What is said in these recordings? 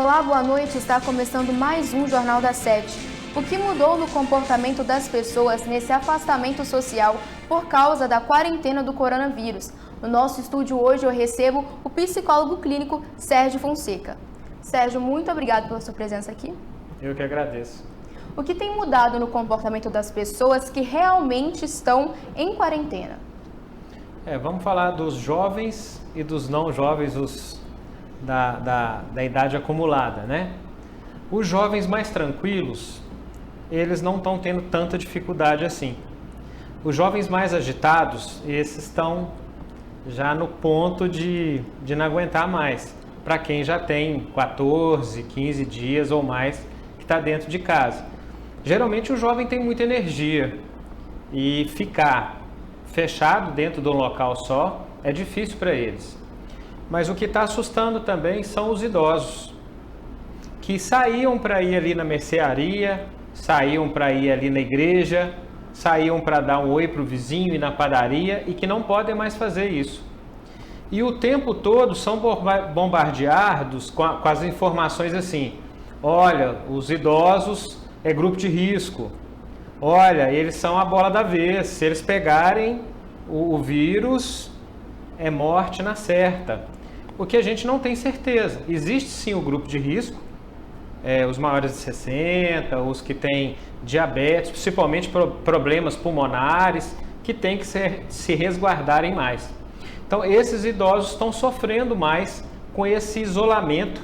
Olá, boa noite. Está começando mais um Jornal da Sete. O que mudou no comportamento das pessoas nesse afastamento social por causa da quarentena do coronavírus? No nosso estúdio hoje eu recebo o psicólogo clínico Sérgio Fonseca. Sérgio, muito obrigado pela sua presença aqui. Eu que agradeço. O que tem mudado no comportamento das pessoas que realmente estão em quarentena? Vamos falar dos jovens e dos não jovens, da idade acumulada, né? Os jovens mais tranquilos, eles não estão tendo tanta dificuldade assim. Os jovens mais agitados, esses estão já no ponto de não aguentar mais. Para quem já tem 14, 15 dias ou mais que está dentro de casa. Geralmente o jovem tem muita energia e ficar fechado dentro de um local só é difícil para eles. Mas o que está assustando também são os idosos, que saíam para ir ali na mercearia, saíam para ir ali na igreja, saíam para dar um oi para o vizinho e na padaria e que não podem mais fazer isso. E o tempo todo são bombardeados com as informações assim: olha, os idosos é grupo de risco, olha, eles são a bola da vez, se eles pegarem o vírus, é morte na certa. O que a gente não tem certeza. Existe sim o grupo de risco, os maiores de 60, os que têm diabetes, principalmente problemas pulmonares, que tem que se resguardarem mais. Então, esses idosos estão sofrendo mais com esse isolamento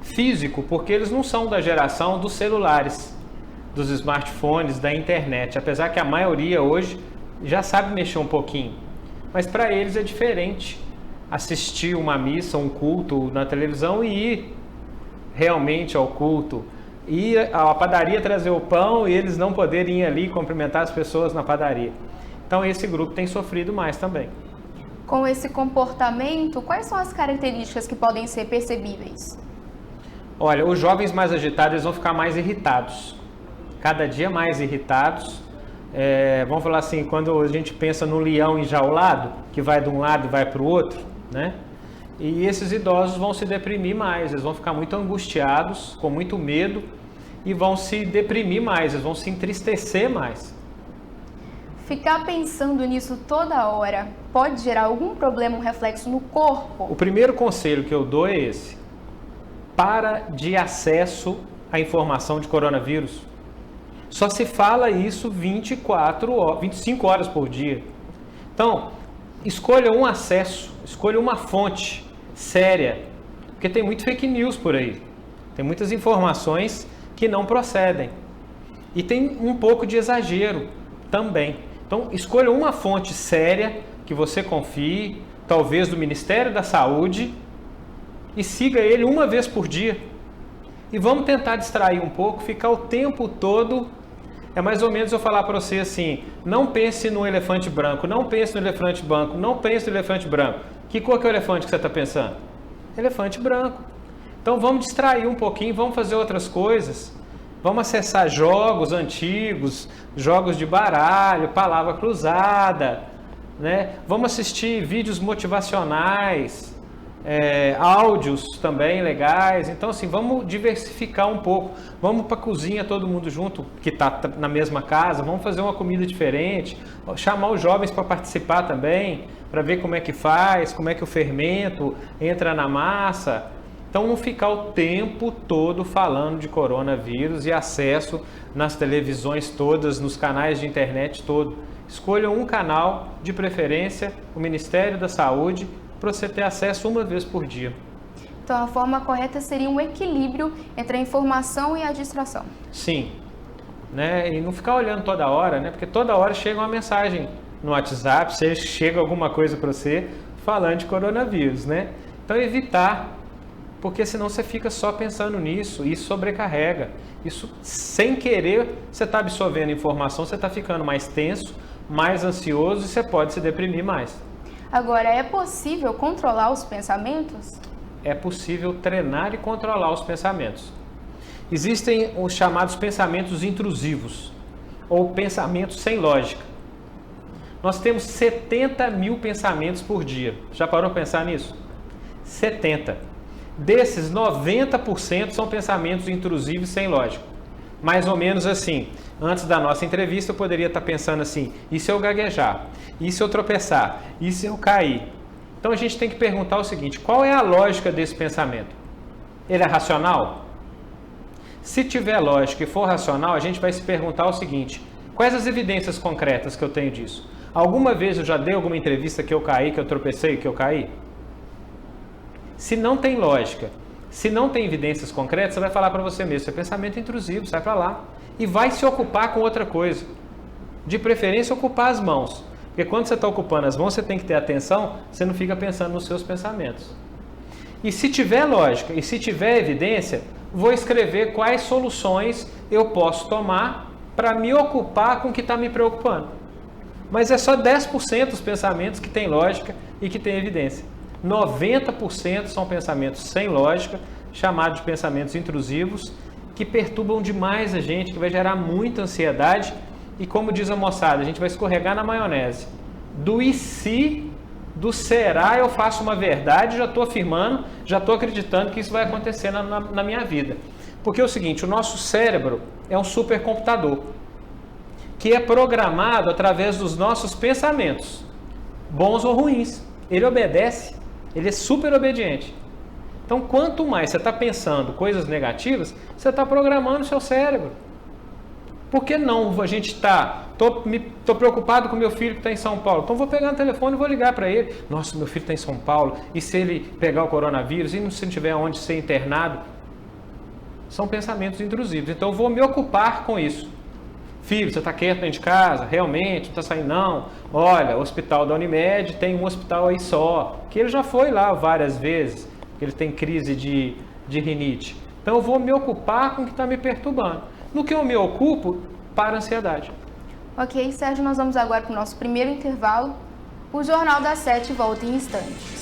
físico, porque eles não são da geração dos celulares, dos smartphones, da internet, apesar que a maioria hoje já sabe mexer um pouquinho. Mas para eles é diferente assistir uma missa, um culto na televisão e ir realmente ao culto, ir à padaria trazer o pão e eles não poderem ir ali cumprimentar as pessoas na padaria. Então esse grupo tem sofrido mais também. Com esse comportamento, quais são as características que podem ser percebíveis? Olha, os jovens mais agitados eles vão ficar mais irritados, cada dia mais irritados. Vamos falar assim, quando a gente pensa no leão enjaulado, que vai de um lado e vai para o outro, né? E esses idosos vão se deprimir mais, eles vão ficar muito angustiados, com muito medo e vão se deprimir mais, eles vão se entristecer mais. Ficar pensando nisso toda hora pode gerar algum problema, um reflexo no corpo? O primeiro conselho que eu dou é esse: para de acesso à informação de coronavírus. Só se fala isso 25 horas por dia. Então, escolha um acesso, escolha uma fonte séria, porque tem muito fake news por aí. Tem muitas informações que não procedem. E tem um pouco de exagero também. Então, escolha uma fonte séria que você confie, talvez do Ministério da Saúde, e siga ele uma vez por dia. E vamos tentar distrair um pouco, ficar o tempo todo. É mais ou menos eu falar para você assim: não pense no elefante branco, não pense no elefante branco, não pense no elefante branco. Que cor que é o elefante que você está pensando? Elefante branco. Então vamos distrair um pouquinho, vamos fazer outras coisas. Vamos acessar jogos antigos, jogos de baralho, palavra cruzada, né? Vamos assistir vídeos motivacionais, áudios também legais. Então assim, vamos diversificar um pouco, vamos para a cozinha todo mundo junto, que está na mesma casa, vamos fazer uma comida diferente, chamar os jovens para participar também, para ver como é que faz, como é que o fermento entra na massa. Então não ficar o tempo todo falando de coronavírus e acesso nas televisões todas, nos canais de internet todo. Escolha um canal, de preferência o Ministério da Saúde, para você ter acesso uma vez por dia. Então, a forma correta seria um equilíbrio entre a informação e a distração. Sim, né? E não ficar olhando toda hora, né? Porque toda hora chega uma mensagem no WhatsApp, chega alguma coisa para você falando de coronavírus, né? Então, evitar, porque senão você fica só pensando nisso e sobrecarrega. Isso, sem querer, você está absorvendo informação, você está ficando mais tenso, mais ansioso e você pode se deprimir mais. Agora, é possível controlar os pensamentos? É possível treinar e controlar os pensamentos. Existem os chamados pensamentos intrusivos, ou pensamentos sem lógica. Nós temos 70 mil pensamentos por dia. Já parou para pensar nisso? 70. Desses, 90% são pensamentos intrusivos sem lógica. Mais ou menos assim. Antes da nossa entrevista, eu poderia estar pensando assim: e se eu gaguejar? E se eu tropeçar? E se eu cair? Então a gente tem que perguntar o seguinte: qual é a lógica desse pensamento? Ele é racional? Se tiver lógica e for racional, a gente vai se perguntar o seguinte: quais as evidências concretas que eu tenho disso? Alguma vez eu já dei alguma entrevista que eu caí, que eu tropecei, que eu caí? Se não tem lógica, se não tem evidências concretas, você vai falar para você mesmo: isso é pensamento intrusivo, sai para lá. E vai se ocupar com outra coisa. De preferência, ocupar as mãos. Porque quando você está ocupando as mãos, você tem que ter atenção, você não fica pensando nos seus pensamentos. E se tiver lógica e se tiver evidência, vou escrever quais soluções eu posso tomar para me ocupar com o que está me preocupando. Mas é só 10% dos pensamentos que tem lógica e que tem evidência. 90% são pensamentos sem lógica, chamados de pensamentos intrusivos, que perturbam demais a gente, que vai gerar muita ansiedade e, como diz a moçada, a gente vai escorregar na maionese. Do e se, do será, eu faço uma verdade, já estou afirmando, já estou acreditando que isso vai acontecer na minha vida. Porque é o seguinte: o nosso cérebro é um supercomputador que é programado através dos nossos pensamentos, bons ou ruins. Ele obedece, ele é super obediente. Então, quanto mais você está pensando coisas negativas, você está programando o seu cérebro. Por que não a gente estou preocupado com meu filho que está em São Paulo, então vou pegar no telefone e vou ligar para ele. Nossa, meu filho está em São Paulo, e se ele pegar o coronavírus, e se não tiver onde ser internado? São pensamentos intrusivos, então eu vou me ocupar com isso. Filho, você está quieto dentro de casa? Realmente? Não está saindo não? Olha, o hospital da Unimed tem um hospital aí só, que ele já foi lá várias vezes, porque ele tem crise de rinite. Então eu vou me ocupar com o que está me perturbando. No que eu me ocupo, para a ansiedade. Ok, Sérgio, nós vamos agora para o nosso primeiro intervalo. O Jornal das 7 volta em instantes.